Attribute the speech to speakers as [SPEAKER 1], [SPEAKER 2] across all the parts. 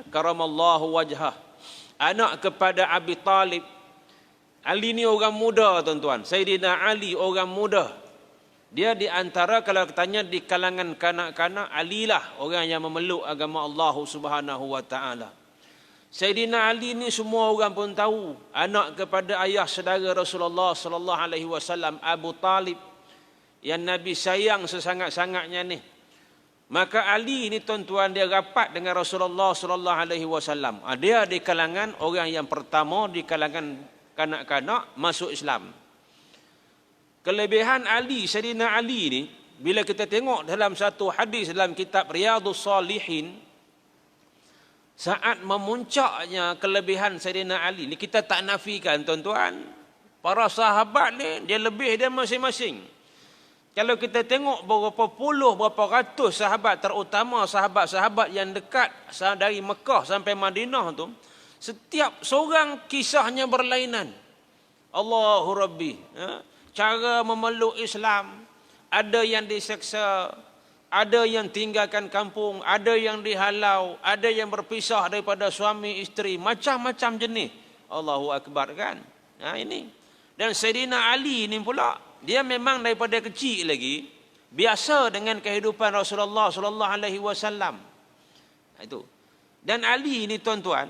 [SPEAKER 1] Karamallahu wajhah. Anak kepada Abi Talib. Ali ni orang muda tuan-tuan. Sayyidina Ali orang muda. Dia di antara kalau tanya di kalangan kanak-kanak, Ali lah orang yang memeluk agama Allah Subhanahu wa taala. Sayyidina Ali ni semua orang pun tahu, anak kepada ayah saudara Rasulullah sallallahu alaihi wasallam Abu Talib yang Nabi sayang sesangat-sangatnya ni. Maka Ali ni tuan-tuan dia rapat dengan Rasulullah sallallahu alaihi wasallam. Dia di kalangan orang yang pertama di kalangan kanak-kanak masuk Islam. Kelebihan Ali, Sayyidina Ali ni, bila kita tengok dalam satu hadis dalam kitab Riyadhus Salihin, saat memuncaknya kelebihan Sayyidina Ali ni, kita tak nafikan tuan-tuan, para sahabat ni dia lebih dia masing-masing. Kalau kita tengok berapa puluh, berapa ratus sahabat, terutama sahabat-sahabat yang dekat dari Mekah sampai Madinah tu, setiap seorang kisahnya berlainan. Allahu Rabbi. Cara memeluk Islam. Ada yang diseksa, ada yang tinggalkan kampung, ada yang dihalau, ada yang berpisah daripada suami isteri, macam-macam jenis. Allahu Akbar kan. Ini. Dan Sayyidina Ali ni pula, dia memang daripada kecil lagi biasa dengan kehidupan Rasulullah sallallahu alaihi wasallam. Itu. Dan Ali ni tuan-tuan,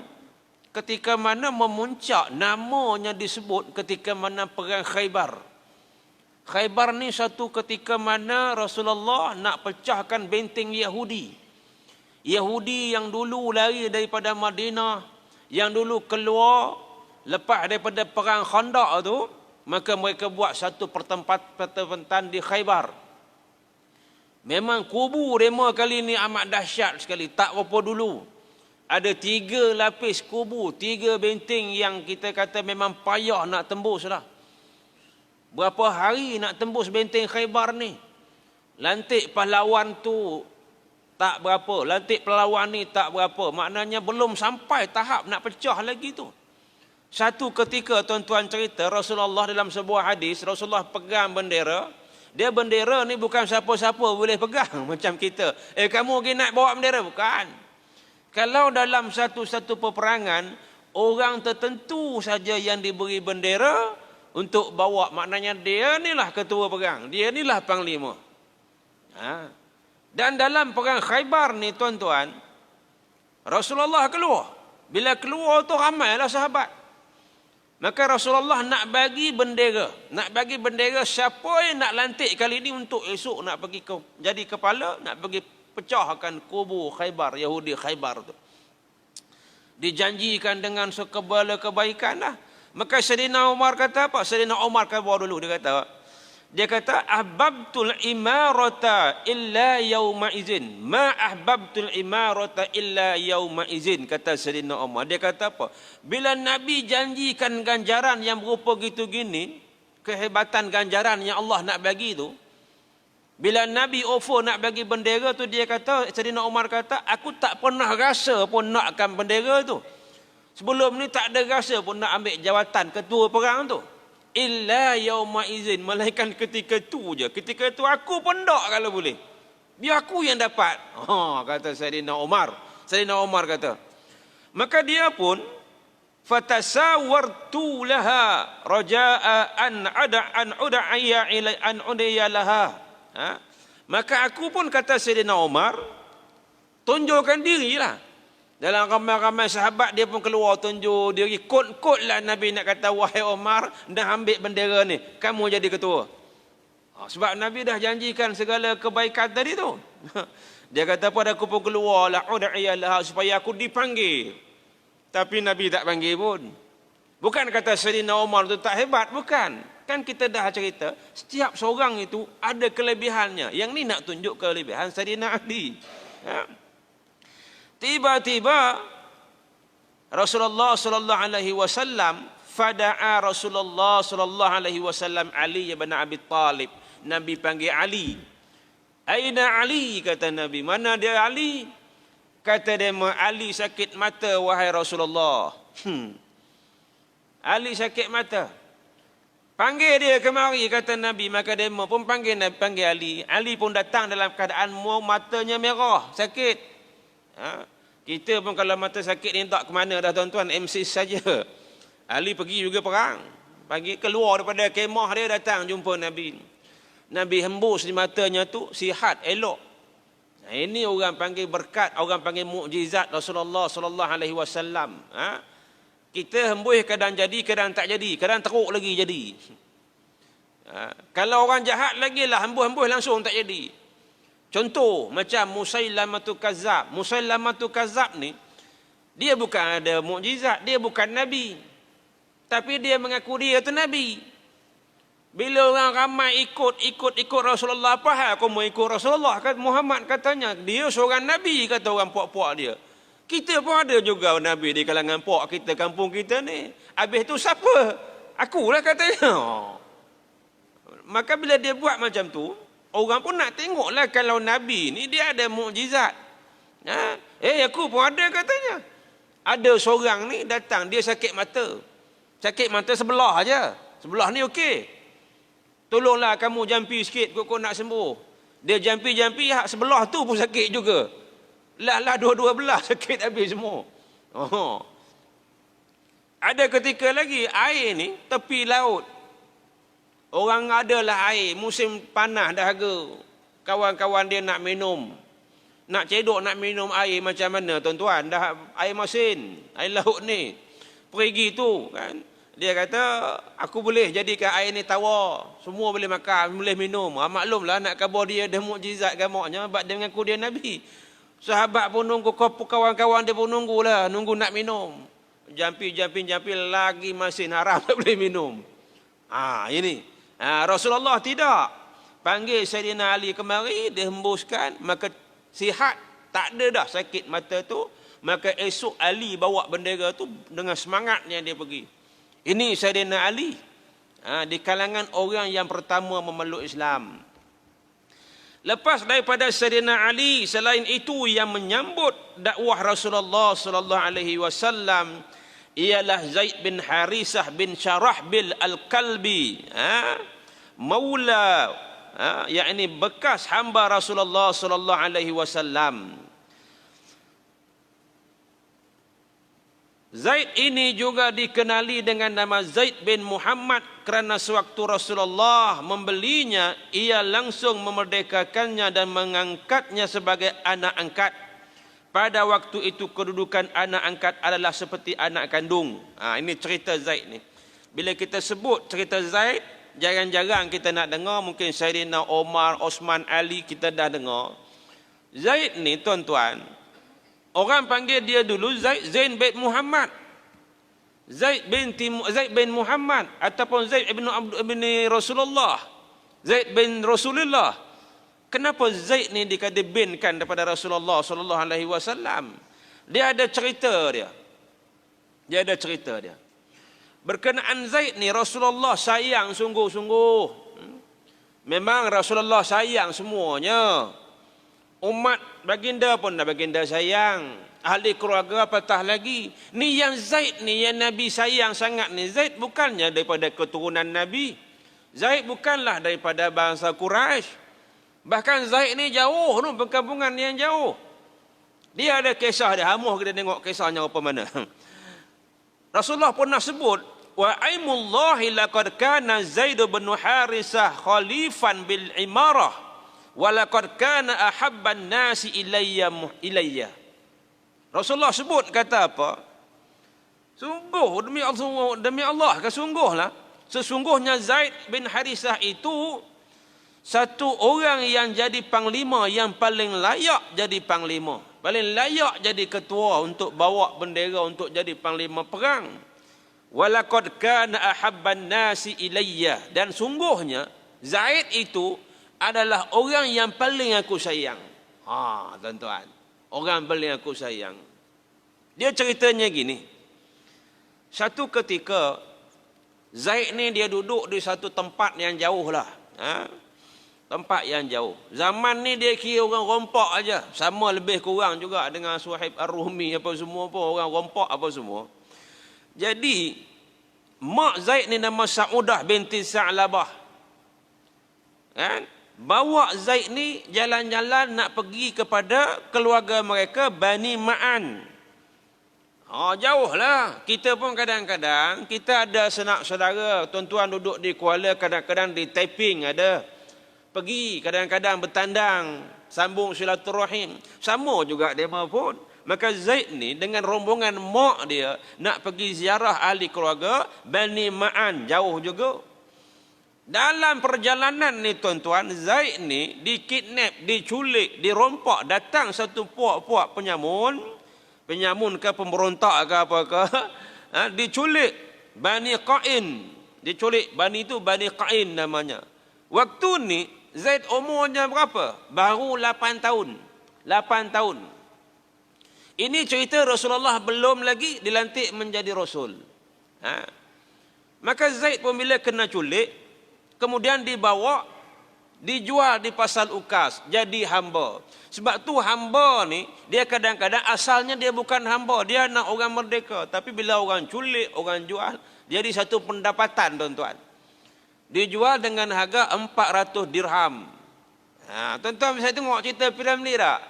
[SPEAKER 1] ketika mana memuncak, namanya disebut ketika mana perang Khaybar. Khaybar ni satu ketika mana Rasulullah nak pecahkan benteng Yahudi. Yahudi yang dulu lari daripada Madinah, yang dulu keluar lepas daripada perang Khandaq tu, maka mereka buat satu pertempuran di Khaybar. Memang kubu mereka kali ni amat dahsyat sekali, tak apa dulu. Ada 3 lapis kubu, 3 benteng yang kita kata memang payah nak tembus lah. Berapa hari nak tembus benteng Khaybar ni? Lantik pahlawan tu tak berapa, lantik pahlawan ni tak berapa. Maknanya belum sampai tahap nak pecah lagi tu. Satu ketika tuan-tuan cerita, Rasulullah dalam sebuah hadis, Rasulullah pegang bendera. Dia bendera ni bukan siapa-siapa boleh pegang macam kita. Kamu pergi nak bawa bendera? Bukan. Kalau dalam satu-satu peperangan, orang tertentu saja yang diberi bendera untuk bawa, maknanya dia inilah ketua perang, dia inilah panglima. Dan dalam perang Khaybar ni tuan-tuan, Rasulullah keluar. Bila keluar tu ramailah sahabat. Maka Rasulullah nak bagi bendera. Nak bagi bendera siapa yang nak lantik kali ni untuk esok nak pergi jadi kepala, nak pergi pecahkan kubu Khaybar, Yahudi Khaybar tu. Dijanjikan dengan sekebala kebaikan lah. Maka Sayyidina Umar kata apa? Sayyidina Umar keluar dulu. Dia kata, ahbabtul imarata illa yawma izin. Ma ahbabtul imarata illa yawma izin. Kata Sayyidina Umar. Dia kata apa? Bila Nabi janjikan ganjaran yang berupa gitu gini, kehebatan ganjaran yang Allah nak bagi tu, bila Nabi offer nak bagi bendera tu, dia kata, Sayyidina Umar kata, aku tak pernah rasa pun nakkan bendera tu. Sebelum ni tak ada rasa pun nak ambil jawatan ketua perang tu. Illa yauma izin. Melainkan ketika tu je. Ketika tu aku pun tak kalau boleh. Biar aku yang dapat. Kata Sayyidina Umar. Sayyidina Umar kata. Maka dia pun fatasawartu laha raja'a an udaya laha. Maka aku pun kata Sayyidina Umar, tunjukkan dirilah. Dalam ramai-ramai sahabat dia pun keluar tunjuk diri. Kod-kod lah Nabi nak kata, wahai Umar, dah ambil bendera ni, kamu jadi ketua. Sebab Nabi dah janjikan segala kebaikan tadi tu. Dia kata pada aku pun keluar lah ud'iyalah supaya aku dipanggil. Tapi Nabi tak panggil pun. Bukan kata Sayyidina Umar tu tak hebat, bukan. Kan kita dah cerita, setiap seorang itu ada kelebihannya. Yang ni nak tunjuk kelebihan Sayyidina Ali. Tiba-tiba Rasulullah sallallahu alaihi wasallam fada'a Rasulullah sallallahu alaihi wasallam Ali bin Abi Talib. Nabi panggil Ali. Aina Ali, kata Nabi. Mana dia Ali? Kata dia, Ali sakit mata wahai Rasulullah. Ali sakit mata. Panggil dia kemari, kata Nabi. Maka dia pun panggil Ali. Ali pun datang dalam keadaan matanya merah, sakit. Kita pun kalau mata sakit ni tak ke mana dah tuan-tuan, MC saja. Ali pergi juga perang. Pagi keluar daripada kemah dia, datang jumpa Nabi. Nabi hembus di matanya tu, sihat, elok. Nah, ini orang panggil berkat, orang panggil mukjizat Rasulullah sallallahu alaihi wasallam. Kita hembus kadang jadi, kadang tak jadi, kadang teruk lagi jadi. Kalau orang jahat lagi lah, hembus-hembus langsung tak jadi. Contoh macam Musailamatul Kazzab. Musailamatul Kazzab ni, dia bukan ada mukjizat, dia bukan Nabi. Tapi dia mengaku dia tu Nabi. Bila orang ramai ikut Rasulullah, apa hal kau mau ikut Rasulullah? Kata Muhammad, katanya dia seorang Nabi, kata orang puak-puak dia. Kita pun ada juga Nabi di kalangan puak kita, kampung kita ni. Habis tu siapa? Akulah katanya. Maka bila dia buat macam tu, orang pun nak tengoklah kalau Nabi ni dia ada mukjizat. Aku pun ada katanya. Ada seorang ni datang, dia sakit mata. Sakit mata sebelah aja. Sebelah ni okey. Tolonglah kamu jampi sikit kau nak sembuh. Dia jampi-jampi, sebelah tu pun sakit juga. Lah dua-dua belah sakit habis semua. Ada ketika lagi air ni tepi laut. Orang adalah air, musim panas dahaga. Kawan-kawan dia nak minum. Nak cedok nak minum air macam mana tuan-tuan? Dah air masin, air laut ni. Perigi tu kan. Dia kata, aku boleh jadikan air ni tawar. Semua boleh makan, boleh minum. Maklumlah nak khabar dia ada mukjizat gamaknya. Sebab dia mengaku dia Nabi. Sahabat pun nunggu, kawan-kawan dia pun nunggulah. Nunggu nak minum. Jampi lagi masin, haram tak boleh minum. Ini. Rasulullah tidak. Panggil Sayyidina Ali kemari, dia hembuskan. Maka sihat, tak ada dah sakit mata tu. Maka esok Ali bawa bendera tu dengan semangatnya dia pergi. Ini Sayyidina Ali. Di kalangan orang yang pertama memeluk Islam. Lepas daripada Sayyidina Ali, selain itu yang menyambut dakwah Rasulullah sallallahu alaihi wasallam ialah Zaid bin Harisah bin Syarahbil Al-Kalbi. Maula, yakni bekas hamba Rasulullah sallallahu alaihi wasallam. Zaid ini juga dikenali dengan nama Zaid bin Muhammad kerana sewaktu Rasulullah membelinya, ia langsung memerdekakannya dan mengangkatnya sebagai anak angkat. Pada waktu itu kedudukan anak angkat adalah seperti anak kandung. Ini cerita Zaid ni. Bila kita sebut cerita Zaid, jarang-jarang kita nak dengar. Mungkin Sayyidina Omar, Osman, Ali kita dah dengar. Zaid ni tuan-tuan, orang panggil dia dulu Zaid bin Muhammad. Zaid bin Muhammad ataupun Zaid bin Rasulullah. Zaid bin Rasulullah. Kenapa Zaid ni dikadibinkan daripada Rasulullah sallallahu alaihi wasallam? Dia ada cerita dia. Berkenaan Zaid ni, Rasulullah sayang sungguh-sungguh. Memang Rasulullah sayang semuanya. Umat baginda pun dah baginda sayang. Ahli keluarga apatah lagi. Ni yang Zaid ni yang Nabi sayang sangat ni. Zaid bukannya daripada keturunan Nabi. Zaid bukanlah daripada bangsa Quraisy. Bahkan Zaid ni jauh tu, perkampungan yang jauh. Dia ada kisah dia. Hamuh kita tengok kisahnya apa mana. Rasulullah pernah sebut, wa aimullahi laqad kana Zaid bin Harisah khalifan bil imarah. Walaqad kana ahabban nasi ilayya. Rasulullah sebut kata apa? Sungguh demi Allah kesungguhlah. Sesungguhnya Zaid bin Harisah itu satu orang yang jadi panglima, yang paling layak jadi panglima. Paling layak jadi ketua untuk bawa bendera untuk jadi panglima perang. Walaqad kana ahabban nasi ilayya. Dan sungguhnya Zaid itu adalah orang yang paling aku sayang. Tuan-tuan. Orang paling aku sayang. Dia ceritanya gini. Satu ketika, Zaid ni dia duduk di satu tempat yang jauh lah. Tempat yang jauh. Zaman ni dia kira orang rompak aja. Sama lebih kurang juga dengan Suhaib Ar-Rumi apa semua pun. Orang rompak apa semua. Jadi, mak Zaid ni nama Sa'udah binti Sa'labah. Kan? bawa Zaid ni jalan-jalan nak pergi kepada keluarga mereka Bani Ma'an. Jauh lah. Kita pun kadang-kadang kita ada sanak saudara, tuan-tuan duduk di Kuala, kadang-kadang di Taiping ada. Pergi kadang-kadang bertandang, sambung silaturahim. Sama juga dia pun. Maka Zaid ni dengan rombongan mak dia nak pergi ziarah ahli keluarga Bani Ma'an, jauh juga. Dalam perjalanan ni tuan-tuan, Zaid ni dikidnap, diculik, dirompak, datang satu puak-puak penyamun ke pemberontak ke apa ke, diculik Bani Qa'in, diculik. Bani itu Bani Qa'in namanya. Waktu ni Zaid umurnya berapa? Baru 8 tahun. 8 tahun. Ini cerita Rasulullah belum lagi dilantik menjadi Rasul. Maka Zaid pun bila kena culik, kemudian dijual di pasar ukas, jadi hamba. Sebab tu hamba ni, dia kadang-kadang asalnya dia bukan hamba, dia nak orang merdeka. Tapi bila orang culik, orang jual, jadi satu pendapatan tuan-tuan. Dijual dengan harga 400 dirham. Tuan-tuan bisa tengok cerita filem ni tak?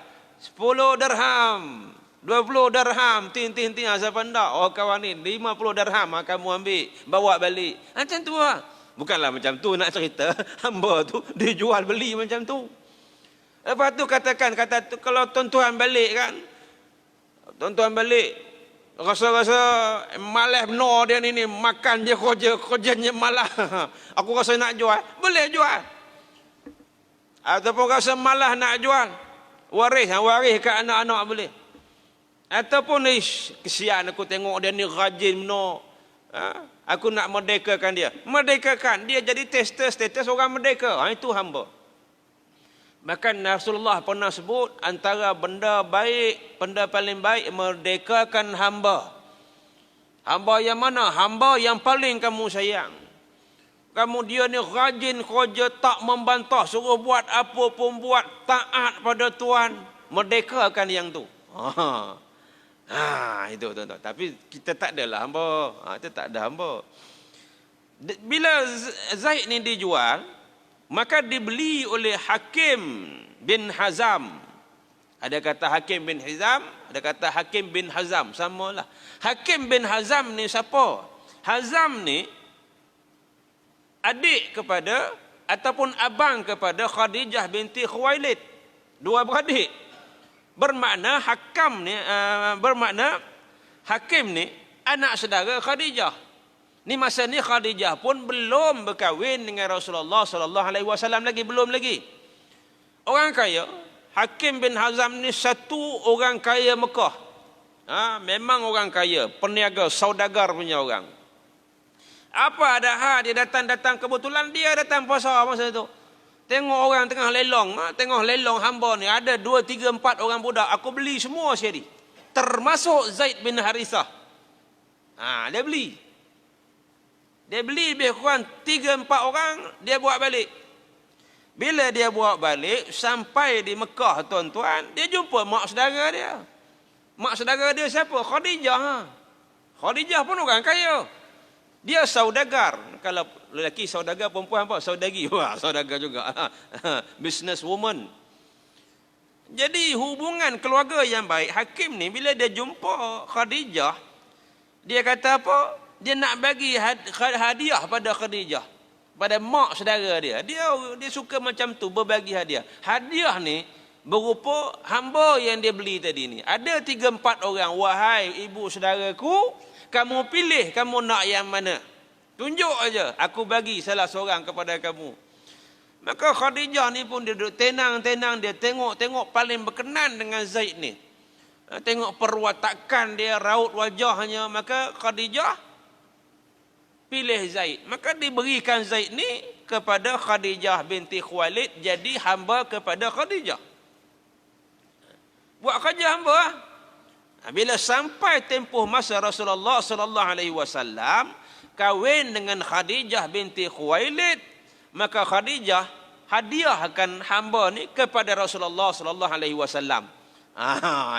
[SPEAKER 1] 10 dirham, 20 dirham, tin siapa ndak? Kawan ni 50 dirham kamu ambil, bawa balik. Macam tu lah. Bukanlah macam tu nak cerita, hamba tu dijual beli macam tu. Lepas tu kata tu, kalau tuan-tuan balik kan, tuan-tuan balik, rasa-rasa malas benar dia ni, makan je kerjanya malas. Aku rasa nak jual, boleh jual. Ataupun rasa malas nak jual, waris ke anak-anak boleh. Ataupun kesian aku tengok dia ni rajin benar. Aku nak merdekakan dia. Merdekakan dia jadi status orang merdeka. Itu hamba. Bahkan Rasulullah pernah sebut antara benda baik, benda paling baik merdekakan hamba. Hamba yang mana? Hamba yang paling kamu sayang. Kamu dia ni rajin kerja, tak membantah, suruh buat apa pun buat, taat pada Tuhan. Merdekakan yang tu. Itu tuan-tuan. Tapi kita tak adalah hamba. Kita tak ada hamba. Bila Zaid ni dijual, maka dibeli oleh Hakim bin Hazam. Ada kata Hakim bin Hizam, ada kata Hakim bin Hazam, samalah. Hakim bin Hazam ni siapa? Hazam ni adik kepada ataupun abang kepada Khadijah binti Khuwailid. Dua beradik. Bermakna Hakim ni anak saudara Khadijah. Ni masa ni Khadijah pun belum berkahwin dengan Rasulullah sallallahu alaihi wasallam lagi, belum lagi. Orang kaya, Hakim bin Hazam ni satu orang kaya Mekah. Memang orang kaya, peniaga, saudagar punya orang. Apa ada hal dia datang kebetulan dia datang pasar masa tu. Tengok orang tengah lelong hamba ni. Ada 2, 3, 4 orang budak. Aku beli semua sekali. Termasuk Zaid bin Harithah. Dia beli. Dia beli lebih kurang 3, 4 orang. Dia buat balik. Bila dia buat balik, sampai di Mekah tuan-tuan, dia jumpa mak saudara dia. Mak saudara dia siapa? Khadijah. Khadijah pun orang kaya. Dia saudagar. Kalau lelaki saudagar, perempuan apa? Saudagi. Wah, saudagar juga. Business woman. Jadi hubungan keluarga yang baik. Hakim ni bila dia jumpa Khadijah, dia kata apa? Dia nak bagi hadiah pada Khadijah. Pada mak saudara dia. Dia suka macam tu, berbagi hadiah. Hadiah ni berupa hamba yang dia beli tadi ni. Ada 3, 4 orang. Wahai ibu saudaraku, kamu pilih kamu nak yang mana. Tunjuk aja, aku bagi salah seorang kepada kamu. Maka Khadijah ni pun dia duduk tenang-tenang, dia tengok paling berkenan dengan Zaid ni. Tengok perwatakan dia, raut wajahnya, maka Khadijah pilih Zaid. Maka diberikan Zaid ni kepada Khadijah binti Khuwailid, jadi hamba kepada Khadijah. Buat kerja hamba. Bila sampai tempoh masa Rasulullah sallallahu alaihi wasallam kahwin dengan Khadijah binti Khuwailid, maka Khadijah hadiahkan hamba ni kepada Rasulullah sallallahu alaihi wasallam.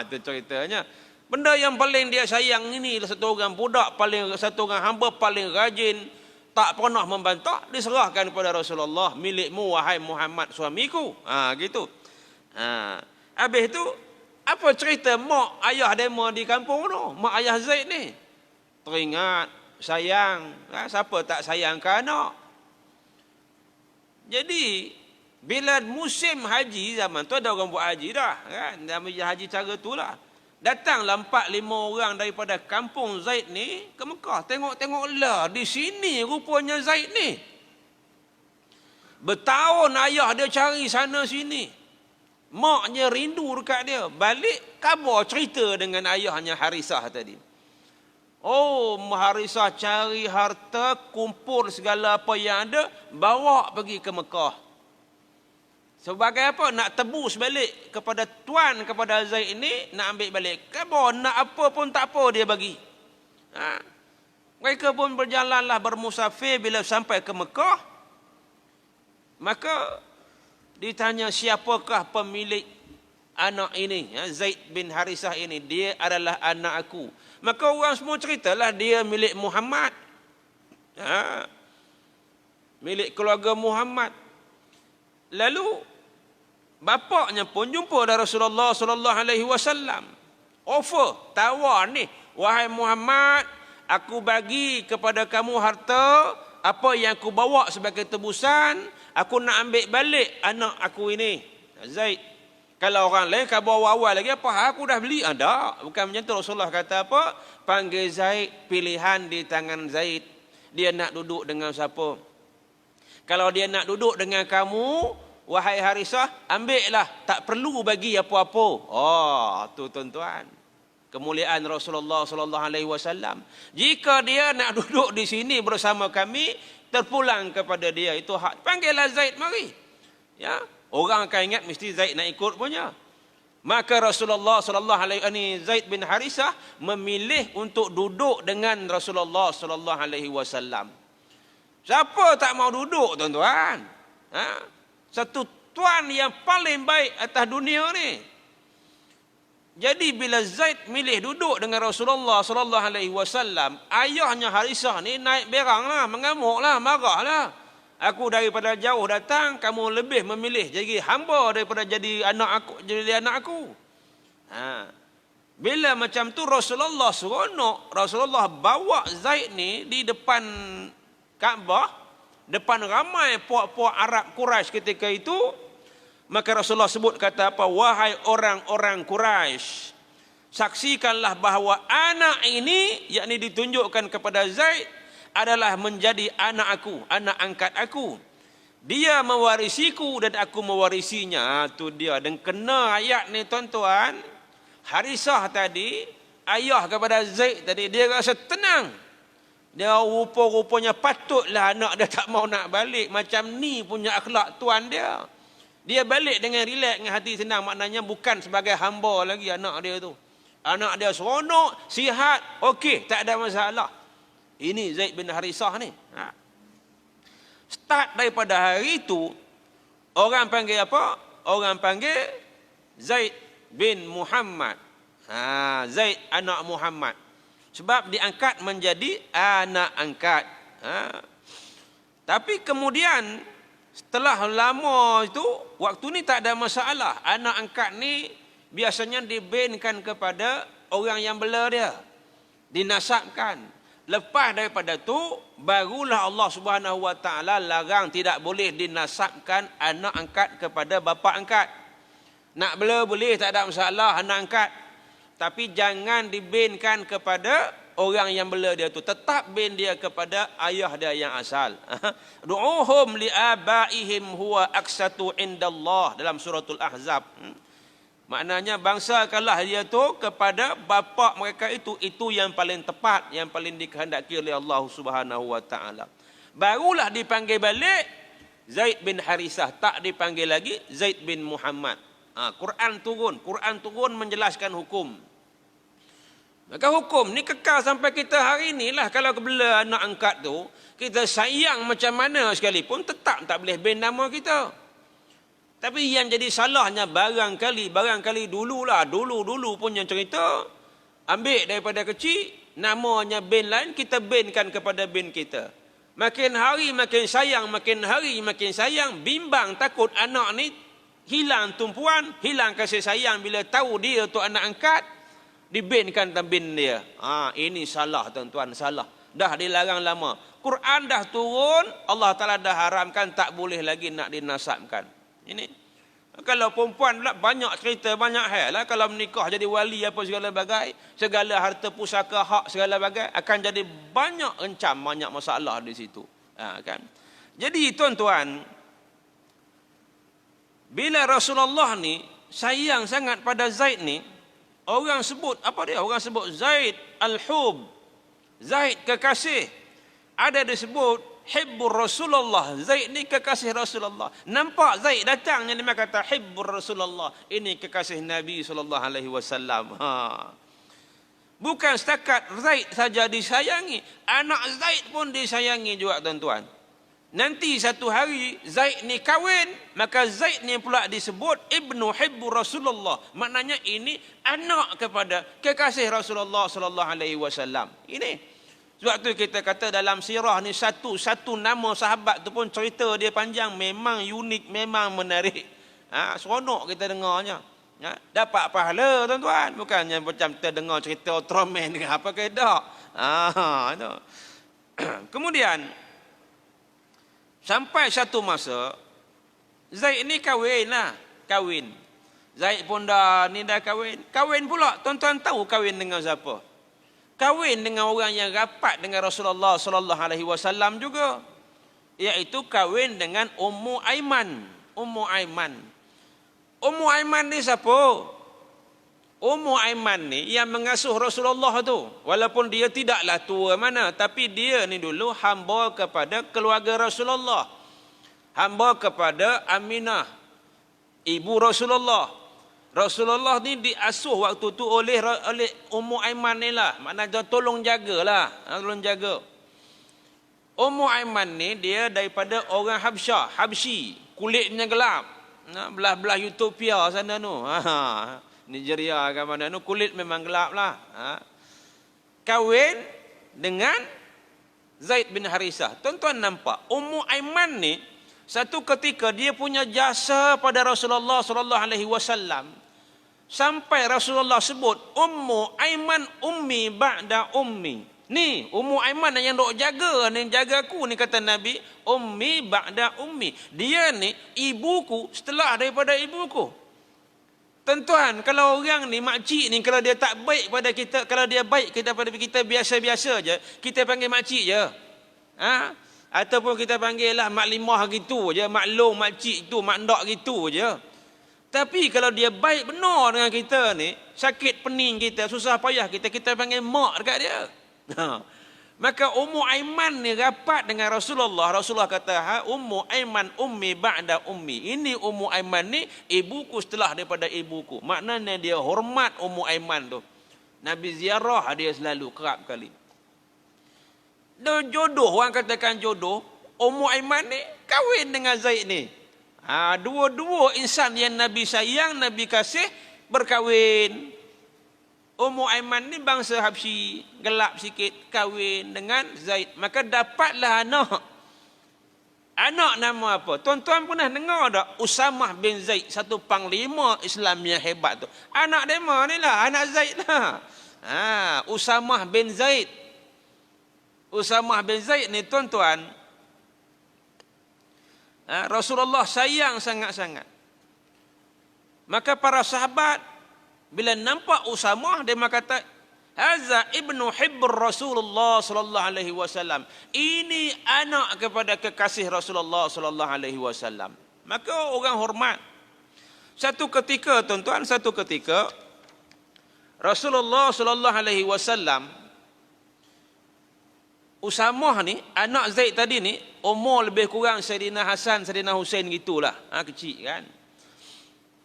[SPEAKER 1] Itu ceritanya. Benda yang paling dia sayang ini satu orang budak, satu orang hamba paling rajin, tak pernah membantah, diserahkan kepada Rasulullah, milikmu wahai Muhammad suamiku. Gitu. Habis tu apa cerita mak ayah demo di kampung tu, mak ayah Zaid ni? Teringat, sayang, siapa tak sayang ke anak? Jadi bila musim haji zaman tu, ada orang buat haji dah kan, namanya haji cara tu lah. Datanglah 4-5 orang daripada kampung Zaid ni ke Mekah. Tengok-tengok lah, di sini rupanya Zaid ni. Bertahun ayah dia cari sana sini. Maknya rindu dekat dia. Balik khabar cerita dengan ayahnya Harisah tadi. Oh, Harisah cari harta, kumpul segala apa yang ada, bawa pergi ke Mekah. Sebagai apa? Nak tebus balik kepada tuan, kepada Zaid ini, nak ambil balik. Khabar nak apa pun tak apa dia bagi. Mereka pun berjalanlah bermusafir. Bila sampai ke Mekah, maka ditanya siapakah pemilik anak ini, Zaid bin Harisah ini. Dia adalah anak aku. Maka orang semua ceritalah dia milik Muhammad, milik keluarga Muhammad. Lalu bapaknya pun jumpa dengan Rasulullah sallallahu alaihi wasallam. Offer, tawar ni, wahai Muhammad, aku bagi kepada kamu harta apa yang aku bawa sebagai tebusan. Aku nak ambil balik anak aku ini, Zaid. Kalau orang lain khabar awal lagi, apa aku dah beli? Tak, bukan macam tu. Rasulullah kata apa? Panggil Zaid, pilihan di tangan Zaid. Dia nak duduk dengan siapa? Kalau dia nak duduk dengan kamu, wahai Harisah, ambillah, tak perlu bagi apa-apa. Tu tuan-tuan, kemuliaan Rasulullah sallallahu alaihi wasallam. Jika dia nak duduk di sini bersama kami, terpulang kepada dia, itu hak. Panggillah Zaid mari. Ya, orang akan ingat mesti Zaid nak ikut punya. Maka Rasulullah sallallahu alaihi wasallam, Zaid bin Harisah memilih untuk duduk dengan Rasulullah sallallahu alaihi wasallam. Siapa tak mau duduk, tuan-tuan? Satu tuan yang paling baik atas dunia ni. Jadi bila Zaid milih duduk dengan Rasulullah sallallahu alaihi wasallam, ayahnya Harisah ni naik beranglah, mengamuklah, marahlah. Aku daripada jauh datang, kamu lebih memilih jadi hamba daripada jadi anak aku. Bila macam tu Rasulullah seronok, Rasulullah bawa Zaid ni di depan Kaabah, depan ramai puak-puak Arab Quraisy ketika itu. Maka Rasulullah sebut kata apa? Wahai orang-orang Quraisy, saksikanlah bahawa anak ini, yakni ditunjukkan kepada Zaid, adalah menjadi anak aku, anak angkat aku. Dia mewarisiku dan aku mewarisinya. Itu dia. Dan kena ayat ni tuan-tuan, Harisah tadi, ayah kepada Zaid tadi, dia rasa tenang. Dia rupa-rupanya patutlah anak dia tak mau nak balik. Macam ni punya akhlak tuan dia. Dia balik dengan relax, dengan hati senang. Maknanya bukan sebagai hamba lagi anak dia tu. Anak dia seronok, sihat, okey, tak ada masalah. Ini Zaid bin Harisah ni. Start daripada hari itu, orang panggil apa? Orang panggil Zaid bin Muhammad. Zaid anak Muhammad. Sebab diangkat menjadi anak angkat. Tapi kemudian setelah lama itu, waktu ni tak ada masalah. Anak angkat ni biasanya dibenkan kepada orang yang bela dia. Dinasabkan. Lepas daripada tu, barulah Allah Subhanahu Wa Taala larang tidak boleh dinasabkan anak angkat kepada bapa angkat. Nak bela boleh, tak ada masalah anak angkat. Tapi jangan dibenkan kepada orang yang bela dia tu. Tetap ben dia kepada ayah dia yang asal. Du'uhum li'abaihim huwa aqsatu indallah, dalam suratul Ahzab. Maknanya bangsakanlah dia tu kepada bapa mereka itu yang paling tepat, yang paling dikehendaki oleh Allah Subhanahu Wa Taala. Barulah dipanggil balik Zaid bin Harisah, tak dipanggil lagi Zaid bin Muhammad. Quran turun menjelaskan hukum. Maka hukum ni kekal sampai kita hari ni lah. Kalau bela anak angkat tu, kita sayang macam mana sekalipun, tetap tak boleh ban nama kita. Tapi yang jadi salahnya barangkali dulu punya cerita, ambil daripada kecil, namanya ban lain, kita bankan kepada ban kita. Makin hari makin sayang, makin hari makin sayang, bimbang takut anak ni hilang tumpuan, hilang kasih sayang bila tahu dia tu anak angkat, dibinkan tambin dia. Ini salah tuan-tuan, salah. Dah dilarang lama. Quran dah turun, Allah Ta'ala dah haramkan, tak boleh lagi nak dinasabkan. Ini. Kalau perempuan pula banyak cerita, banyak hal lah. Kalau menikah jadi wali apa segala bagai, segala harta pusaka, hak segala bagai, akan jadi banyak rencam, banyak masalah di situ. Kan? Jadi tuan-tuan, bila Rasulullah ni sayang sangat pada Zaid ni, orang sebut, apa dia? Orang sebut Zaid al-Hub. Zaid kekasih. Ada disebut Hibbur Rasulullah. Zaid ni kekasih Rasulullah. Nampak Zaid datangnya dia kata Hibbur Rasulullah. Ini kekasih Nabi SAW. Bukan setakat Zaid saja disayangi, anak Zaid pun disayangi juga tuan-tuan. Nanti satu hari Zaid ni kahwin, maka Zaid ni pula disebut Ibnu Hibbur Rasulullah. Maknanya ini anak kepada kekasih Rasulullah SAW. Ini. Sebab tu kita kata dalam sirah ni satu nama sahabat tu pun cerita dia panjang, memang unik, memang menarik. Seronok kita dengarnya. Dapat pahala tuan-tuan, bukannya macam kita dengar cerita Ultraman ke apa ke tak. Itu. Kemudian sampai satu masa Zaid ni kahwin lah, kahwin. Zaid pun dah kahwin. Kahwin pula, tuan-tuan tahu kahwin dengan siapa? Kahwin dengan orang yang rapat dengan Rasulullah sallallahu alaihi wasallam juga, iaitu kahwin dengan Ummu Aiman. Ummu Aiman. Ummu Aiman ni siapa? Ummu Aiman ni yang mengasuh Rasulullah tu. Walaupun dia tidaklah tua mana, tapi dia ni dulu hamba kepada keluarga Rasulullah. Hamba kepada Aminah, ibu Rasulullah. Rasulullah ni diasuh waktu tu oleh Ummu Aiman ni lah. Maknanya tolong jagalah. Tolong jaga. Ummu Aiman ni dia daripada orang Habsyah. Habsyi. Kulitnya gelap. Belah-belah Utopia sana tu. Nigeria ke mana tu. Kulit memang gelap lah. Kahwin dengan Zaid bin Harisah. Tuan-tuan nampak. Ummu Aiman ni satu ketika dia punya jasa pada Rasulullah SAW. Sampai Rasulullah sebut Ummu Aiman ummi ba'da ummi. Ni Ummu Aiman yang dok jaga ni, jaga aku ni, kata Nabi, ummi ba'da ummi. Dia ni ibuku setelah daripada ibuku. Tuan-tuan, kalau orang ni makcik ni, kalau dia tak baik pada kita, kalau dia baik kita pada kita biasa-biasa je, kita panggil makcik je. Ataupun kita panggil lah maklimah gitu je, maklum, makcik tu, makndak gitu je. Tapi kalau dia baik benar dengan kita ni, sakit pening kita, susah payah kita, kita panggil mak dekat dia. Maka Ummu Aiman ni rapat dengan Rasulullah. Rasulullah kata, Ummu Aiman ummi ba'da ummi. Ini Ummu Aiman ni ibuku setelah daripada ibuku. Maknanya dia hormat Ummu Aiman tu. Nabi ziarah dia selalu, kerap kali. Dia jodoh, orang katakan jodoh. Ummu Aiman ni kahwin dengan Zaid ni. Dua-dua insan yang Nabi sayang, Nabi kasih, berkahwin. Ummu Aiman ni bangsa Habsyi, gelap sikit, kahwin dengan Zaid. Maka dapatlah anak. Anak nama apa? Tuan-tuan pernah dengar tak? Usamah bin Zaid, satu panglima Islam yang hebat tu. Anak dia ni lah, anak Zaid lah. Usamah bin Zaid. Usamah bin Zaid ni tuan-tuan, Rasulullah sayang sangat-sangat. Maka para sahabat bila nampak Usamah, dia kata, Haza ibnu hibbur Rasulullah sallallahu alaihi wasallam. Ini anak kepada kekasih Rasulullah sallallahu alaihi wasallam. Maka orang hormat. Satu ketika tuan-tuan, Rasulullah sallallahu alaihi wasallam, Usamah ni, anak Zaid tadi ni, umur lebih kurang Saidina Hasan, Saidina Husain gitulah, kecil kan.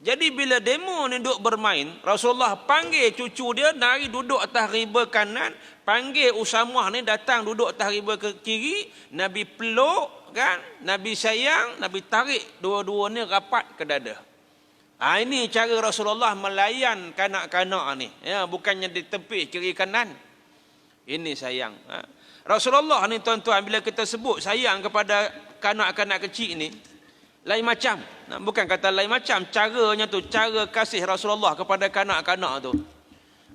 [SPEAKER 1] Jadi bila demo ni duduk bermain, Rasulullah panggil cucu dia nari duduk atas riba kanan, panggil Usamah ni datang duduk atas riba ke kiri, Nabi peluk kan, Nabi sayang, Nabi tarik dua-dua ni rapat ke dada. Ini cara Rasulullah melayan kanak-kanak ni, bukannya di tepi kiri kanan. Ini sayang. Rasulullah ni tuan-tuan, bila kita sebut sayang kepada kanak-kanak kecil ni, lain macam. Bukan kata lain macam, caranya tu, cara kasih Rasulullah kepada kanak-kanak tu.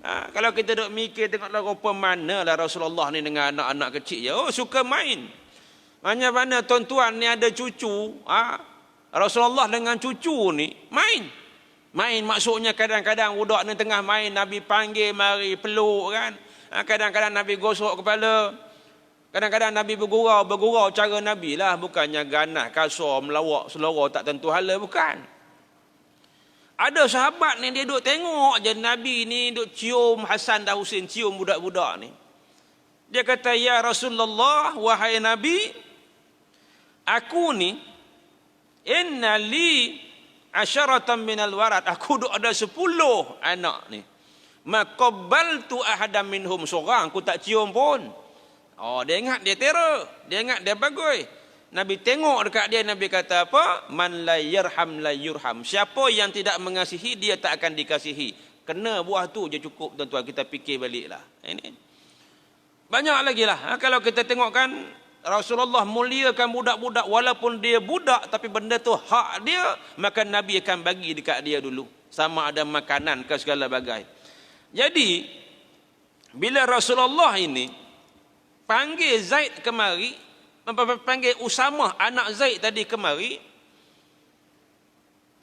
[SPEAKER 1] Kalau kita duk mikir, tengoklah rupa manalah Rasulullah ni dengan anak-anak kecil je. Oh, suka main. Mana-mana tuan-tuan ni ada cucu, Rasulullah dengan cucu ni main. Main maksudnya kadang-kadang budak ni tengah main, Nabi panggil mari peluk kan. Kadang-kadang Nabi gosok kepala. Kadang-kadang Nabi bergurau cara Nabi lah. Bukannya ganas, kasar, melawak, selora, tak tentu hala, bukan. Ada sahabat ni dia duk tengok je Nabi ni duk cium Hasan dan Husin, cium budak-budak ni. Dia kata, ya Rasulullah, wahai Nabi, aku ni, inna li asyaratan minal warad. Aku duk ada 10 anak ni. Maqabbaltu ahadam minhum, seorang aku tak cium pun. Oh, dia ingat dia terror, dia ingat dia bagus. Nabi tengok dekat dia, Nabi kata apa? Man la yarham la yurham. Siapa yang tidak mengasihi, dia tak akan dikasihi. Kena buah tu je cukup, tuan-tuan, kita fikir baliklah. Ini banyak lagi lah. Kalau kita tengok kan, Rasulullah muliakan budak-budak, walaupun dia budak tapi benda tu hak dia, maka Nabi akan bagi dekat dia dulu, sama ada makanan ke segala bagai. Jadi bila Rasulullah ini panggil Zaid kemari, panggil Usamah anak Zaid tadi kemari,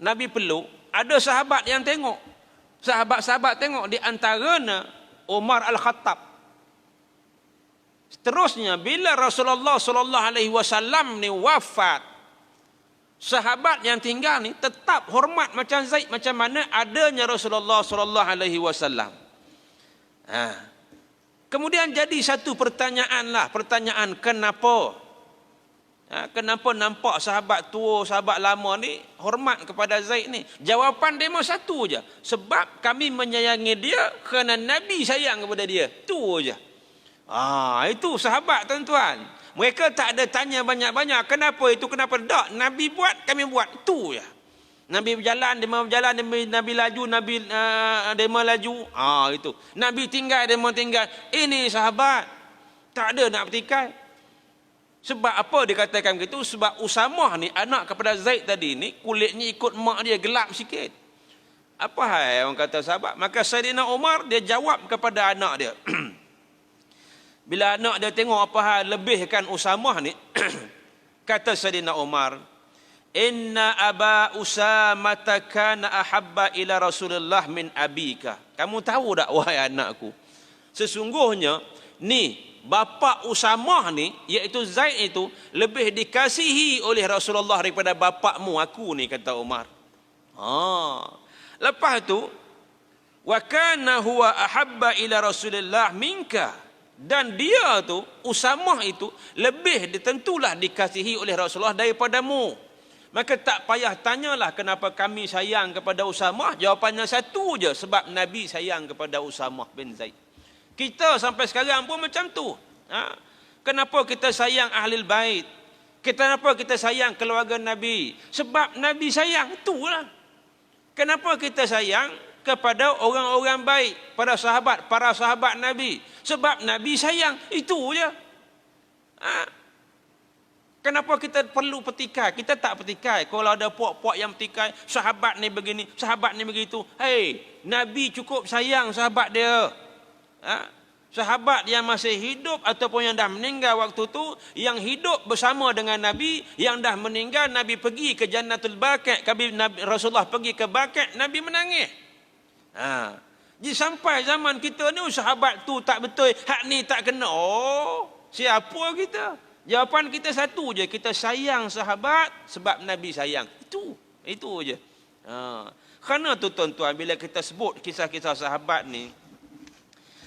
[SPEAKER 1] Nabi peluk, ada sahabat yang tengok. Sahabat-sahabat tengok, di antaranya Umar Al-Khattab. Seterusnya bila Rasulullah sallallahu alaihi wasallam ni wafat, sahabat yang tinggal ni tetap hormat macam Zaid, macam mana adanya Rasulullah sallallahu alaihi wasallam. Kemudian jadi satu pertanyaan lah, pertanyaan kenapa? Kenapa nampak sahabat tua, sahabat lama ni hormat kepada Zaid ni? Jawapan dia memang satu je. Sebab kami menyayangi dia kerana Nabi sayang kepada dia. Tu je. Itu sahabat, tuan-tuan. Mereka tak ada tanya banyak-banyak. Kenapa itu, kenapa tak? Nabi buat, kami buat. Tu je. Nabi berjalan, dia mau berjalan, Nabi laju, dia mau laju. Itu. Nabi tinggal, dia mau tinggal. Ini sahabat. Tak ada nak bertikai. Sebab apa dikatakan begitu? Sebab Usamah ni, anak kepada Zaid tadi ni, kulitnya ikut mak dia, gelap sikit. Apa hal orang kata sahabat? Maka Sayyidina Umar, dia jawab kepada anak dia. Bila anak dia tengok apa hal lebihkan Usamah ni, kata Sayyidina Umar, inna aba Usamah kana ahabba ila Rasulullah min abika. Kamu tahu tak wahai anakku, sesungguhnya ni bapa Usamah ni, iaitu Zaid itu, lebih dikasihi oleh Rasulullah daripada bapakmu aku ni, kata Umar. Lepas tu, wa kana huwa ahabba ila Rasulullah minka, dan dia tu, Usamah itu, lebih tentulah dikasihi oleh Rasulullah daripadamu. Maka tak payah tanyalah kenapa kami sayang kepada Usamah. Jawapannya satu je, sebab Nabi sayang kepada Usamah bin Zaid. Kita sampai sekarang pun macam tu. Kenapa kita sayang Ahlul Bait? Kenapa kita sayang keluarga Nabi? Sebab Nabi sayang, itulah. Kenapa kita sayang kepada orang-orang baik, para sahabat Nabi? Sebab Nabi sayang, itu je. Kenapa kita perlu petikai? Kita tak petikai. Kalau ada puak-puak yang petikai, sahabat ni begini, sahabat ni begitu. Hei, Nabi cukup sayang sahabat dia. Sahabat yang masih hidup ataupun yang dah meninggal waktu tu, yang hidup bersama dengan Nabi, yang dah meninggal, Nabi pergi ke Jannatul Baqi', Rasulullah pergi ke Baqi', Nabi menangis. Jadi sampai zaman kita ni, sahabat tu tak betul, hak ni tak kena. Siapa kita? Jawapan kita satu je, kita sayang sahabat sebab Nabi sayang. Itu je. Kerana tu tuan-tuan, bila kita sebut kisah-kisah sahabat ni,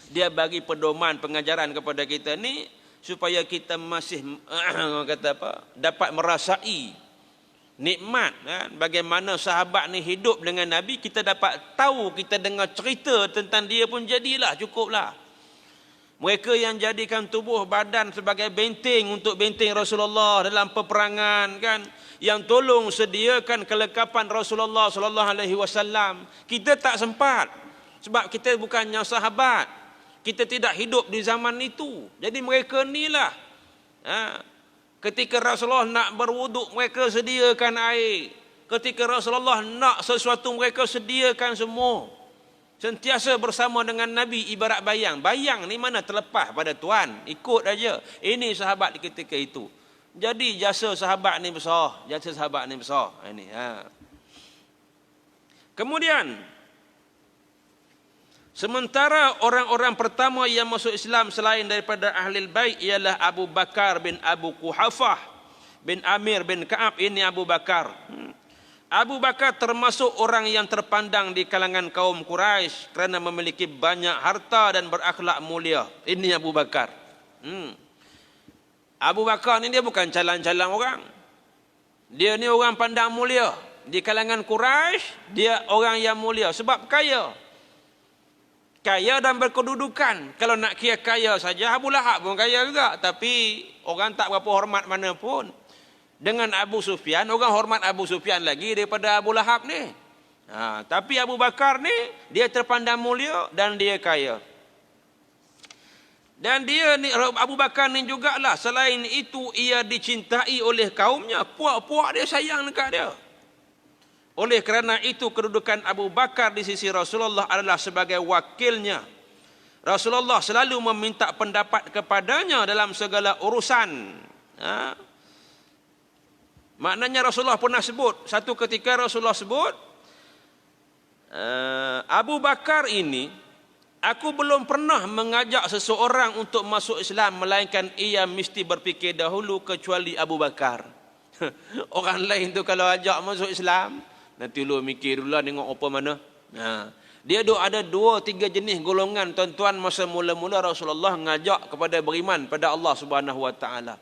[SPEAKER 1] dia bagi pedoman pengajaran kepada kita ni, supaya kita masih dapat merasai nikmat kan? Bagaimana sahabat ni hidup dengan Nabi, kita dapat tahu, kita dengar cerita tentang dia pun jadilah, cukuplah. Mereka yang jadikan tubuh badan sebagai benteng untuk benteng Rasulullah dalam peperangan kan, yang tolong sediakan kelengkapan Rasulullah sallallahu alaihi wasallam. Kita tak sempat sebab kita bukannya sahabat. Kita tidak hidup di zaman itu. Jadi mereka inilah. Ketika Rasulullah nak berwuduk, mereka sediakan air. Ketika Rasulullah nak sesuatu, mereka sediakan semua. Sentiasa bersama dengan Nabi ibarat bayang. Bayang ni mana terlepas pada Tuhan. Ikut aja. Ini sahabat di ketika itu. Jadi jasa sahabat ni besar. Jasa sahabat ni besar. Ini. Kemudian, sementara orang-orang pertama yang masuk Islam selain daripada Ahlul Bait ialah Abu Bakar bin Abu Quhafah bin Amir bin Ka'ab. Ini Abu Bakar. Abu Bakar termasuk orang yang terpandang di kalangan kaum Quraisy kerana memiliki banyak harta dan berakhlak mulia. Ini Abu Bakar. Abu Bakar ni dia bukan calang-calang orang. Dia ni orang pandang mulia. Di kalangan Quraisy dia orang yang mulia sebab kaya. Kaya dan berkedudukan. Kalau nak kira kaya saja, Abu Lahab pun kaya juga. Tapi orang tak berapa hormat mana pun. Dengan Abu Sufyan, orang hormat Abu Sufyan lagi daripada Abu Lahab ni. Tapi Abu Bakar ni, dia terpandang mulia dan dia kaya. Dan dia ni, Abu Bakar ni jugalah, selain itu ia dicintai oleh kaumnya. Puak-puak dia sayang dekat dia. Oleh kerana itu kedudukan Abu Bakar di sisi Rasulullah adalah sebagai wakilnya. Rasulullah selalu meminta pendapat kepadanya dalam segala urusan. Maknanya Rasulullah pernah sebut, satu ketika Rasulullah sebut, Abu Bakar ini, aku belum pernah mengajak seseorang untuk masuk Islam melainkan ia mesti berfikir dahulu kecuali Abu Bakar. Orang lain tu kalau ajak masuk Islam, nanti lu mikir dulu lah tengok apa mana. Dia ada 2-3 jenis golongan tuan-tuan masa mula-mula Rasulullah ngajak kepada beriman pada Allah Subhanahu Wa Taala.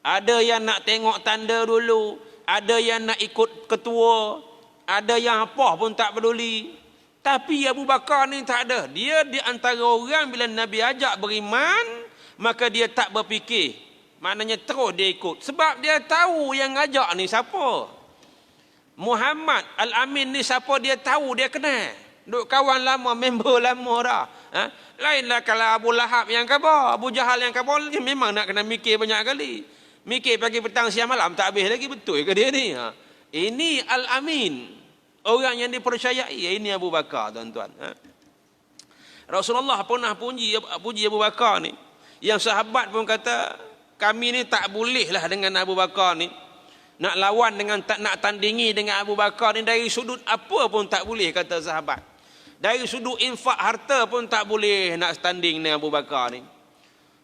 [SPEAKER 1] Ada yang nak tengok tanda dulu, ada yang nak ikut ketua, ada yang apa pun tak peduli. Tapi Abu Bakar ni tak ada. Dia di antara orang bila Nabi ajak beriman, maka dia tak berfikir. Maknanya terus dia ikut. Sebab dia tahu yang ajak ni siapa. Muhammad Al-Amin ni siapa dia tahu, dia kenal. Duk kawan lama, member lama dah. Lainlah kalau Abu Lahab yang khabar, Abu Jahal yang khabar, memang nak kena mikir banyak kali. Mikir pagi petang siang malam tak habis lagi, betul ke dia ni? Ini Al-Amin, orang yang dipercayai. Ini Abu Bakar tuan-tuan. Rasulullah pernah puji Abu Bakar ni. Yang sahabat pun kata, kami ni tak bolehlah dengan Abu Bakar ni. Nak lawan dengan, nak tandingi dengan Abu Bakar ni dari sudut apa pun tak boleh, kata sahabat. Dari sudut infak harta pun tak boleh nak standing dengan Abu Bakar ni.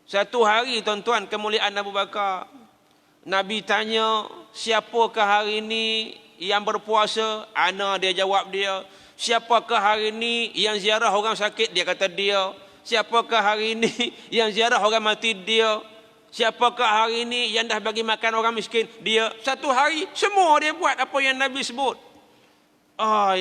[SPEAKER 1] Satu hari tuan-tuan, kemuliaan Abu Bakar, Nabi tanya, siapakah hari ini yang berpuasa? Ana, dia jawab dia. Siapakah hari ini yang ziarah orang sakit? Dia kata dia. Siapakah hari ini yang ziarah orang mati? Dia. Siapakah hari ini yang dah bagi makan orang miskin? Dia. Satu hari semua dia buat apa yang Nabi sebut.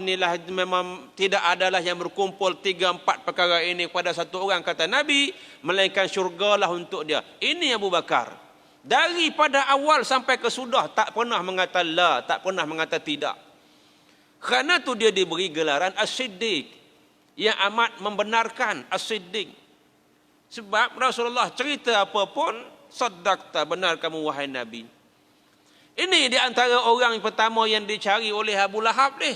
[SPEAKER 1] Inilah memang tidak adalah yang berkumpul 3-4 perkara ini pada satu orang, kata Nabi, melainkan syurgalah untuk dia. Ini Abu Bakar. Daripada awal sampai ke sudah tak pernah mengata la, tak pernah mengata tidak. Kerana tu dia diberi gelaran As-Siddiq, yang amat membenarkan As-Siddiq. Sebab Rasulullah cerita apa pun, saddaqta, benar kamu wahai Nabi. Ini di antara orang pertama yang dicari oleh Abu Lahab ni.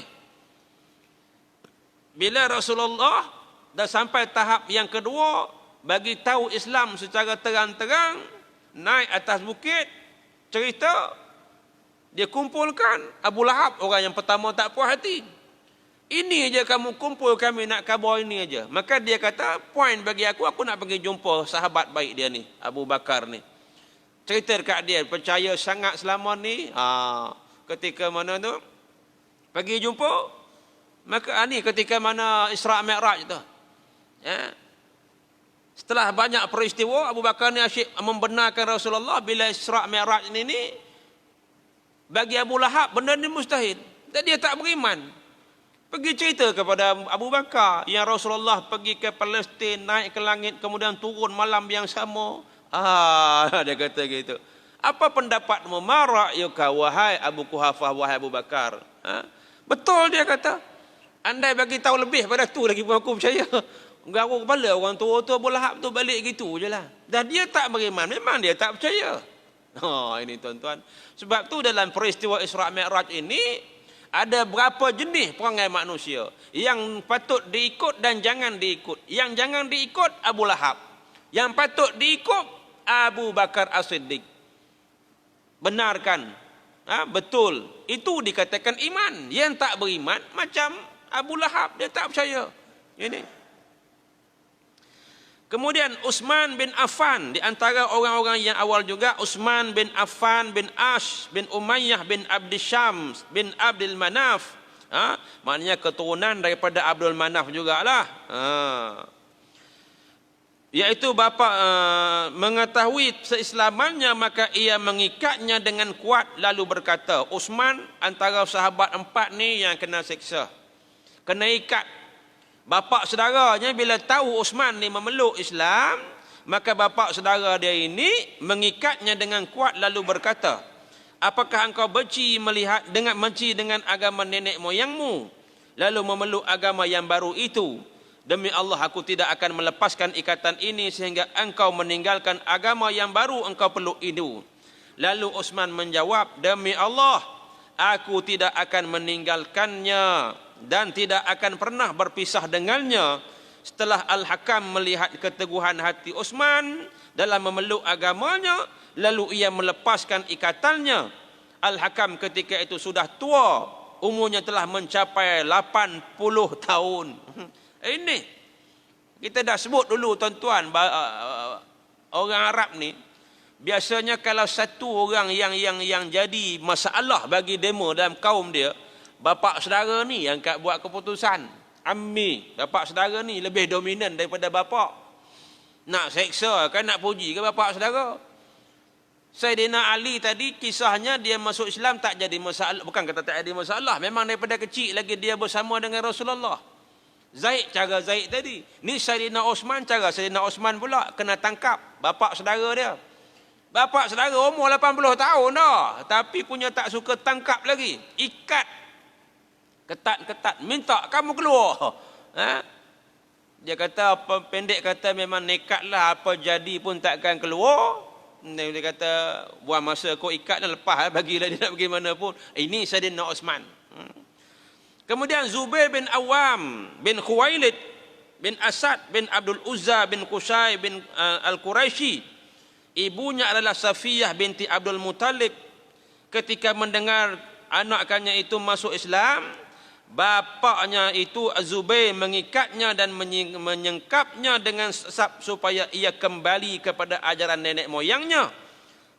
[SPEAKER 1] Bila Rasulullah dah sampai tahap yang kedua, bagi tahu Islam secara terang-terang, naik atas bukit, cerita, dia kumpulkan Abu Lahab, orang yang pertama tak puas hati. Ini aja kamu kumpul, kami nak khabar ini aja. Maka dia kata, poin bagi aku nak pergi jumpa sahabat baik dia ni, Abu Bakar ni. Cerita dekat dia, percaya sangat selama ni. Ketika mana tu pergi jumpa, maka ni ketika mana Isra' Mi'raj tu. Setelah banyak peristiwa, Abu Bakar ni asyik membenarkan Rasulullah. Bila Isra' Mi'raj ni, bagi Abu Lahab benda ni mustahil. Dan dia tak beriman. Pergi cerita kepada Abu Bakar yang Rasulullah pergi ke Palestin, naik ke langit, kemudian turun malam yang sama. Dia kata gitu. Apa pendapatmu? Ma ra'yuka wahai Abu Quhafah, wahai Abu Bakar? Betul dia kata. Andai bagi tahu lebih pada tu lagi pun aku percaya. Garuk kepala orang tua tu Abu Lahab tu balik gitu je lah. Dan dia tak beriman. Memang dia tak percaya. Ini tuan-tuan. Sebab tu dalam peristiwa Isra' Mi'raj ini, ada berapa jenis perangai manusia. Yang patut diikut dan jangan diikut. Yang jangan diikut Abu Lahab. Yang patut diikut Abu Bakar As-Siddiq. Benarkan. Betul. Itu dikatakan iman. Yang tak beriman macam Abu Lahab. Dia tak percaya. Ini. Kemudian Utsman bin Affan, di antara orang-orang yang awal juga, Utsman bin Affan bin Ash bin Umayyah bin Abdisyams bin Abdul Manaf. Maknanya keturunan daripada Abdul Manaf jugalah. Iaitu bapa mengetahui seislamannya, maka ia mengikatnya dengan kuat lalu berkata, Utsman antara sahabat 4 ni yang kena siksa. Kena ikat. Bapa saudaranya bila tahu Utsman ni memeluk Islam, maka bapa saudara dia ini mengikatnya dengan kuat lalu berkata, apakah engkau benci dengan agama nenek moyangmu lalu memeluk agama yang baru itu? Demi Allah aku tidak akan melepaskan ikatan ini sehingga engkau meninggalkan agama yang baru engkau peluk itu. Lalu Utsman menjawab, demi Allah aku tidak akan meninggalkannya dan tidak akan pernah berpisah dengannya. Setelah Al-Hakam melihat keteguhan hati Utsman dalam memeluk agamanya, lalu ia melepaskan ikatannya. Al-Hakam ketika itu sudah tua, umurnya telah mencapai 80 tahun. Ini kita dah sebut dulu tuan-tuan, orang Arab ni biasanya kalau satu orang yang jadi masalah bagi demo dalam kaum dia, bapa saudara ni yang buat keputusan. Ammi, bapa saudara ni lebih dominan daripada bapa. Nak seksa kan, nak puji ke bapa saudara? Sayyidina Ali tadi kisahnya dia masuk Islam tak jadi masalah. Bukan kata tak ada masalah. Memang daripada kecil lagi dia bersama dengan Rasulullah. Zaid, cara Zaid tadi. Ni Sayyidina Utsman, cara Sayyidina Utsman pula kena tangkap bapa saudara dia. Bapa saudara umur 80 tahun dah. Tapi punya tak suka tangkap lagi. Ikat. Ketat-ketat, minta kamu keluar. Dia kata, pendek kata memang nekatlah, apa jadi pun takkan keluar. Dia kata, buang masa kau ikat dan lepas, bagilah dia nak pergi mana pun. Ini Sayyidina Utsman. Kemudian Zubair bin Awam bin Khuwailid bin Asad bin Abdul Uzza bin Qusay bin Al-Quraisy. Ibunya adalah Safiyah binti Abdul Muttalib. Ketika mendengar anaknya itu masuk Islam, bapaknya itu Zubair mengikatnya dan menyengkapnya dengan sesap supaya ia kembali kepada ajaran nenek moyangnya.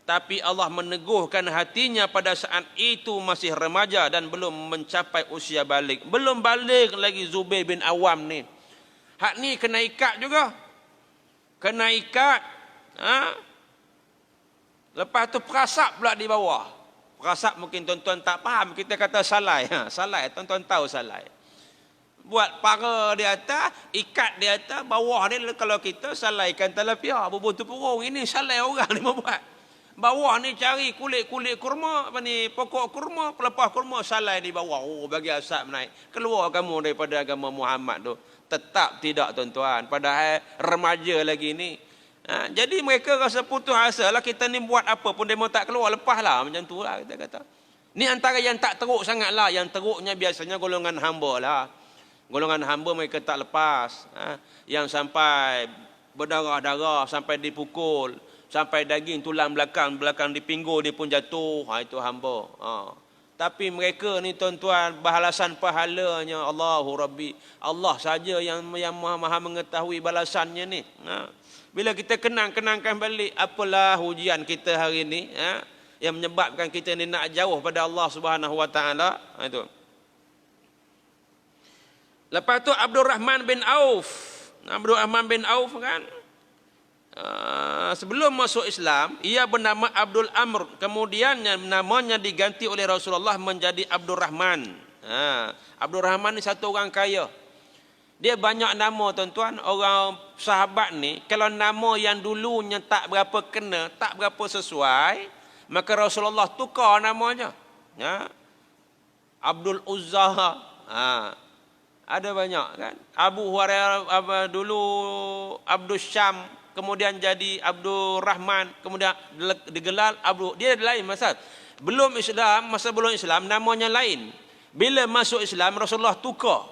[SPEAKER 1] Tapi Allah meneguhkan hatinya pada saat itu masih remaja dan belum mencapai usia balik. Belum balik lagi Zubair bin Awam ni. Hak ni kena ikat juga. Kena ikat. Lepas tu perasap pula di bawah. Perasap mungkin tuan-tuan tak faham. Kita kata salai. Salai, tuan-tuan tahu salai. Buat para di atas, ikat di atas, bawah ni kalau kita salaikan talapia, bubur tepurung. Ini salai orang ni membuat. Bawah ni cari kulit-kulit kurma, apa ni, pokok kurma, pelepah kurma, salai di bawah. Oh, bagi asap naik. Keluar kamu daripada agama Muhammad tu. Tetap tidak tuan-tuan. Padahal remaja lagi ni. Jadi mereka rasa putus asa lah, kita ni buat apa pun demo tak keluar, lepaslah macam tu lah kita kata. Ni antara yang tak teruk sangat lah. Yang teruknya biasanya golongan hamba lah. Golongan hamba mereka tak lepas. Yang sampai berdarah-darah, sampai dipukul, sampai daging tulang belakang di pinggul dia pun jatuh. Itu hamba. Tapi mereka ni tuan-tuan, balasan pahalanya Allahu Rabbi. Allah saja yang maha mengetahui balasannya ni. Bila kita kenangkan balik apalah ujian kita hari ini, yang menyebabkan kita ni nak jauh pada Allah Subhanahu Wa Taala. Itu. Lepas tu Abdul Rahman bin Auf. Abdul Rahman bin Auf kan, sebelum masuk Islam ia bernama Abdul Amr. Kemudian namanya diganti oleh Rasulullah menjadi Abdul Rahman. Abdul Rahman ni satu orang kaya. Dia banyak nama tuan-tuan. Orang sahabat ni kalau nama yang dulunya tak berapa kena, tak berapa sesuai, maka Rasulullah tukar namanya. Abdul Uzza, Ada banyak kan. Abu Hurairah dulu Abdul Syam, kemudian jadi Abdul Rahman, kemudian digelar Abu. Dia lain masa. Belum Islam, masa belum Islam namanya lain. Bila masuk Islam Rasulullah tukar.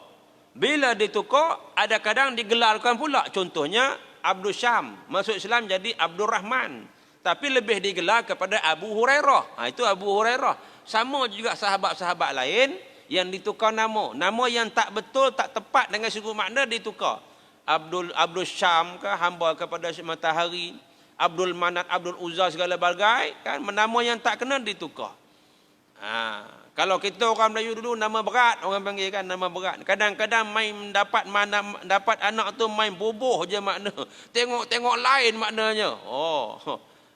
[SPEAKER 1] Bila ditukar, ada kadang digelarkan pula. Contohnya Abdul Syam masuk Islam jadi Abdul Rahman. Tapi lebih digelar kepada Abu Hurairah. Itu Abu Hurairah. Sama juga sahabat-sahabat lain yang ditukar nama. Nama yang tak betul, tak tepat dengan segi makna ditukar. Abdul Syam ke hamba kepada matahari, Abdul Manat, Abdul Uzza segala bagai kan, nama yang tak kena ditukar. Kalau kita orang Melayu dulu nama berat, orang panggil kan nama berat. Kadang-kadang main dapat anak tu main boboh je makna. Tengok lain maknanya.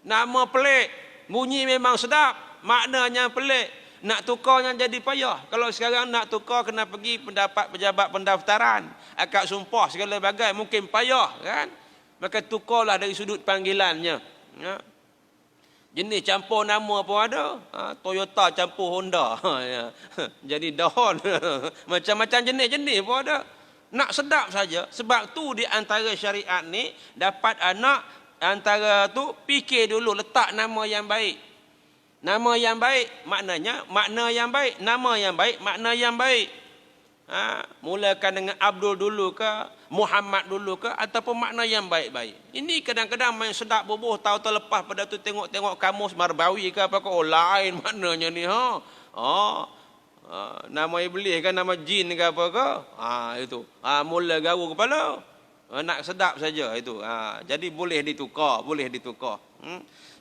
[SPEAKER 1] Nama pelik, bunyi memang sedap, maknanya pelik. Nak tukarnya jadi payah. Kalau sekarang nak tukar kena pergi pendapat pejabat pendaftaran, akad sumpah segala bagai, mungkin payah kan. Maka tukarlah dari sudut panggilannya. Ya. Jenis campur nama pun ada. Toyota campur Honda. Jadi Dahon. Macam-macam jenis-jenis pun ada. Nak sedap saja. Sebab tu di antara syariat ni, dapat anak antara tu fikir dulu letak nama yang baik. Nama yang baik maknanya makna yang baik. Nama yang baik makna yang baik. Mulakan dengan Abdul dulu ke, Muhammad dulu ke, ataupun makna yang baik-baik. Ini kadang-kadang main sedap boboh, tahu lepas pada tu tengok kamus Marbawi ke apa ke, lain maknanya ni. Nama iblis ke, nama jin ke apa ke. Itu. Mula garu kepala. Nak sedap saja itu. Jadi boleh ditukar.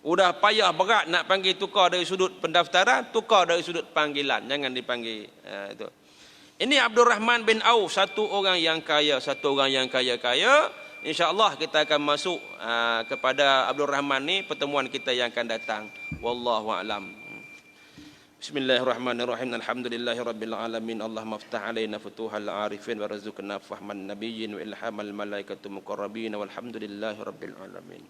[SPEAKER 1] Udah payah berat nak panggil tukar dari sudut pendaftaran, tukar dari sudut panggilan. Jangan dipanggil itu. Ini Abdul Rahman bin Auf, satu orang yang kaya. InsyaAllah kita akan masuk kepada Abdul Rahman ni pertemuan kita yang akan datang. Wallahu a'lam. Bismillahirrahmanirrahim. Alhamdulillahirabbil alamin. Allahumma iftah alaina futuhal arifin warzuqna fahman nabiyyin wa ilhamal malaikatu muqarrabin walhamdulillahirabbil alamin.